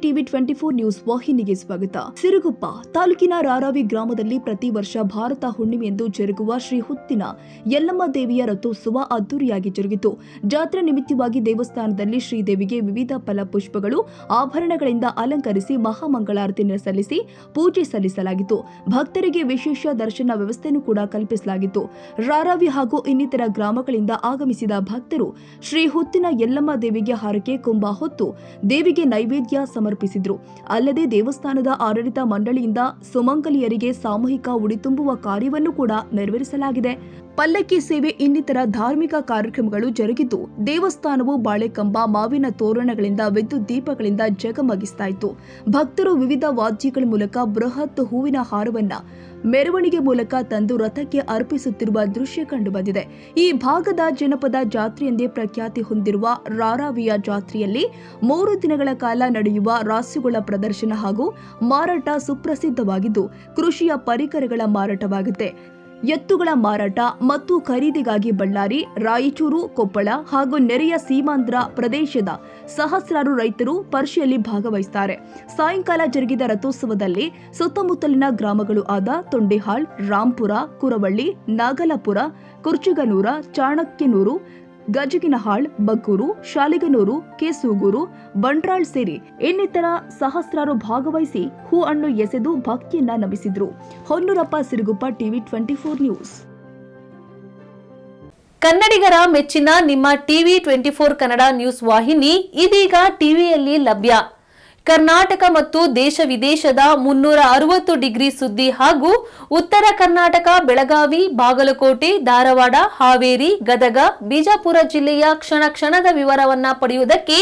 TV 24 news ವಾಹಿನಿಗೆ ಸ್ವಾಗತ. ಸಿರುಗುಪ್ಪ ತಾಲೂಕಿನ ರಾರಾವಿ ಗ್ರಾಮದಲ್ಲಿ ಪ್ರತಿ ವರ್ಷ ಭಾರತ ಹುಣ್ಣಿಮೆಯಂದು ಜರುಗುವ ಶ್ರೀ ಹುತ್ತಿನ ಯಲ್ಲಮ್ಮ ದೇವಿಯ ರಥೋತ್ಸವ ಅದ್ದೂರಿಯಾಗಿ ಜರುಗಿತು. ಜಾತ್ರೆ ನಿಮಿತ್ತವಾಗಿ ದೇವಸ್ಥಾನದಲ್ಲಿ ಶ್ರೀದೇವಿಗೆ ವಿವಿಧ ಫಲಪುಷ್ಪಗಳು, ಆಭರಣಗಳಿಂದ ಅಲಂಕರಿಸಿ ಮಹಾಮಂಗಳಾರತಿ ಸಲ್ಲಿಸಿ ಪೂಜೆ ಸಲ್ಲಿಸಲಾಗಿತ್ತು. ಭಕ್ತರಿಗೆ ವಿಶೇಷ ದರ್ಶನ ವ್ಯವಸ್ಥೆಯನ್ನು ಕೂಡ ಕಲ್ಪಿಸಲಾಗಿತ್ತು. ರಾರಾವಿ ಹಾಗೂ ಇನ್ನಿತರ ಗ್ರಾಮಗಳಿಂದ ಆಗಮಿಸಿದ ಭಕ್ತರು ಶ್ರೀ ಹುತ್ತಿನ ಯಲ್ಲಮ್ಮ ದೇವಿಗೆ ಹಾರಕೆ ಕುಂಭ ಹೊತ್ತು ದೇವಿಗೆ ನೈವೇದ್ಯ ಸಮರ್ಪಿಸಿದ್ರು. ಅಲ್ಲದೆ ದೇವಸ್ಥಾನದ ಆಡಳಿತ ಮಂಡಳಿಯಿಂದ ಸುಮಂಗಲಿಯರಿಗೆ ಸಾಮೂಹಿಕ ಉಡಿ ತುಂಬುವ ಕಾರ್ಯವನ್ನು ಕೂಡ ನೆರವೇರಿಸಲಾಗಿದೆ. ಪಲ್ಲಕ್ಕಿ ಸೇವೆ ಇನ್ನಿತರ ಧಾರ್ಮಿಕ ಕಾರ್ಯಕ್ರಮಗಳು ಜರುಗಿದ್ದು, ದೇವಸ್ಥಾನವು ಬಾಳೆಕಂಬ, ಮಾವಿನ ತೋರಣಗಳಿಂದ, ವಿದ್ಯುತ್ ದೀಪಗಳಿಂದ ಜಗಮಗಿಸ್ತಾ ಇತ್ತು. ಭಕ್ತರು ವಿವಿಧ ವಾದ್ಯಗಳ ಮೂಲಕ ಬೃಹತ್ ಹೂವಿನ ಹಾರವನ್ನ ಮೆರವಣಿಗೆ ಮೂಲಕ ತಂದು ರಥಕ್ಕೆ ಅರ್ಪಿಸುತ್ತಿರುವ ದೃಶ್ಯ ಕಂಡುಬಂದಿದೆ. ಈ ಭಾಗದ ಜನಪದ ಜಾತ್ರೆ ಎಂದೇ ಪ್ರಖ್ಯಾತಿ ಹೊಂದಿರುವ ರಾರಾವಿಯ ಜಾತ್ರೆಯಲ್ಲಿ 3 ದಿನಗಳ ಕಾಲ ನಡೆಯುವ ರಾಸುಗಳ ಪ್ರದರ್ಶನ ಹಾಗೂ ಮಾರಾಟ ಸುಪ್ರಸಿದ್ಧವಾಗಿದ್ದು, ಕೃಷಿಯ ಪರಿಕರಗಳ ಮಾರಾಟವಾಗುತ್ತೆ. ಎತ್ತುಗಳ ಮಾರಾಟ ಮತ್ತು ಖರೀದಿಗಾಗಿ ಬಳ್ಳಾರಿ, ರಾಯಚೂರು, ಕೊಪ್ಪಳ ಹಾಗೂ ನೆರೆಯ ಸೀಮಾಂಧ್ರ ಪ್ರದೇಶದ ಸಹಸ್ರಾರು ರೈತರು ಪರಿಷೆಯಲ್ಲಿ ಭಾಗವಹಿಸುತ್ತಾರೆ. ಸಾಯಂಕಾಲ ಜರುಗಿದ ರಥೋತ್ಸವದಲ್ಲಿ ಸುತ್ತಮುತ್ತಲಿನ ಗ್ರಾಮಗಳು ಆದ ತೊಂಡೆಹಾಳ್, ರಾಂಪುರ, ಕುರವಳ್ಳಿ, ನಾಗಲಾಪುರ, ಕುರ್ಚಿಗನೂರ, ಚಾಣಕ್ಯನೂರು, ಗಜಗಿನಹಾಳ್, ಬಗ್ಗೂರು, ಶಾಲಿಗನೂರು, ಕೇಸೂಗೂರು, ಬಂಡ್ರಾಳ್ ಸೇರಿ ಇನ್ನಿತರ ಸಹಸ್ರಾರು ಭಾಗವಹಿಸಿ ಹೂ ಹಣ್ಣು ಎಸೆದು ಭಕ್ತಿಯನ್ನ ನಮಿಸಿದ್ರು. Honnurappa, Siruguppa, TV 24 news. ಕನ್ನಡಿಗರ ಮೆಚ್ಚಿನ ನಿಮ್ಮ ಟಿವಿ 24 ಕನ್ನಡ ನ್ಯೂಸ್ ವಾಹಿನಿ ಇದೀಗ ಟಿವಿಯಲ್ಲಿ ಲಭ್ಯ. ಕರ್ನಾಟಕ ಮತ್ತು ದೇಶ ವಿದೇಶದ 360 ಡಿಗ್ರಿ ಸುದ್ದಿ ಹಾಗೂ ಉತ್ತರ ಕರ್ನಾಟಕ, ಬೆಳಗಾವಿ, ಬಾಗಲಕೋಟೆ, ಧಾರವಾಡ, ಹಾವೇರಿ, ಗದಗ, ಬಿಜಾಪುರ ಜಿಲ್ಲೆಯ ಕ್ಷಣ ಕ್ಷಣದ ವಿವರವನ್ನ ಪಡೆಯುವುದಕ್ಕೆ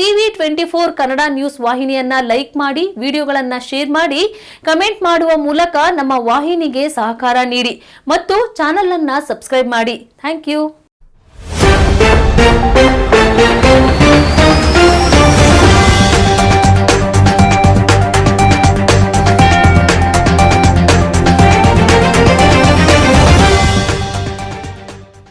ಟಿವಿ 24 ಕನ್ನಡ ನ್ಯೂಸ್ ವಾಹಿನಿಯನ್ನ ಲೈಕ್ ಮಾಡಿ, ವಿಡಿಯೋಗಳನ್ನ ಶೇರ್ ಮಾಡಿ, ಕಮೆಂಟ್ ಮಾಡುವ ಮೂಲಕ ನಮ್ಮ ವಾಹಿನಿಗೆ ಸಹಕಾರ ನೀಡಿ ಮತ್ತು ಚಾನೆಲ್ ಅನ್ನ ಸಬ್ಸ್ಕ್ರೈಬ್ ಮಾಡಿ. Thank you.